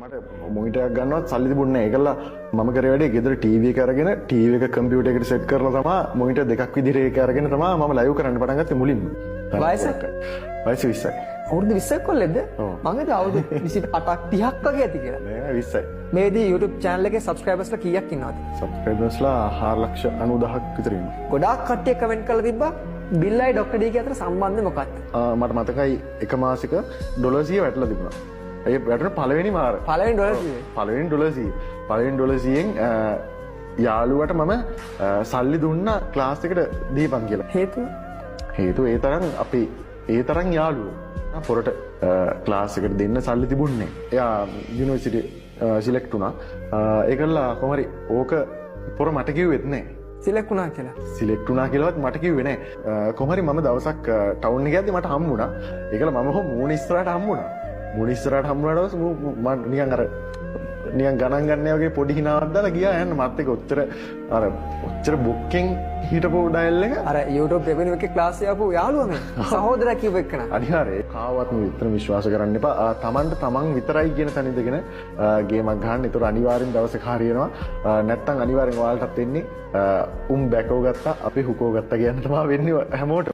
මට මොනිටරයක් ගන්නවත් සල්ලි තිබුණේ නැහැ. ඒකලා මම කරේ වැඩේ ගෙදර ටීවී එක අරගෙන ටීවී එක කම්පියුටර් එකට සෙට් කරලා තමයි මොනිටර් දෙකක් විදිහට ඒක අරගෙන තමයි මම ලයිව් කරන්න පටන් ගත්තේ මුලින්ම. වයස? වයස 20යි. අවුරුදු 20ක් කොල්ලෙක්ද? ඔව්. මම හිතුවා අවුරුදු 28ක් 30ක් වගේ ඇති කියලා. නෑ 20යි. මේ විදිහේ YouTube channel එකේ subscribersලා කීයක් ඉන්නවද? සබ්ස්ක්‍රයිබර්ස්ලා 4,90,000ක් විතර ඉන්නවා. ගොඩාක් කට්ටිය කමෙන්ට් කරලා තිබ්බා බිල්ලයි ඩොක්ටර් ඩී අතර සම්බන්ධය මොකක්ද? මට මතකයි එක මාසික ඩොලර් 100 වැටලා තිබුණා. ඒ වැටුණ පළවෙනි මාර. පළවෙනි ඩොලර් 100. පළවෙනි ඩොලර් 100. පළවෙනි ඩොලර් 100න් යාළුවට මම සල්ලි දුන්නා ක්ලාස් එකට දීපන් කියලා. හේතුව ඒ තරම් අපි ඒ තරම් යාළුවෝ. පොරට ක්ලාස් එකට දෙන්න සල්ලි තිබුණේ. එයා යුනිවර්සිටි සිලෙක්ට් වුණා. ඒකලා කොහමරි ඕක පොර මට කිව්වෙත් නෑ. සිලෙක්ට් වුණා කියලා. සිලෙක්ට් වුණා කියලාවත් මට කිව්වේ නෑ. කොහමරි මම දවසක් ටවුන් එකේ යද්දි මට හම්බුණා. ඒකලා මම මූණ ඉස්සරහට හම්බුණා. මූණ ඉස්සරහට හම්බුණාට මම නිකන් අර නිකන් ගණන් ගන්න වගේ පොඩි හිනාවක් දාලා ගියා යන්න මත් එක ඔච්චර බුක්කෙන් හිටපු ඩයල් එක අර YouTube වෙබිනාර් එකේ ක්ලාස් එක ආපු යාළුවා මේ සහෝදරයා කියපු එක්කන. අනිවාර්යයෙන් කාවත්ම විතර විශ්වාස කරන්න එපා. තමන්ට තමන් විතරයි කියන තැන ඉඳගෙන ගේමක් ගන්න. ඒතර අනිවාර්යෙන් දවසක හරියනවා. නැත්තම් අනිවාර්යෙන් ඔයාලටත් වෙන්නේ බැකෝ ගත්තා අපි හුකෝ ගත්තා කියන තමයි වෙන්නේ හැමෝටම.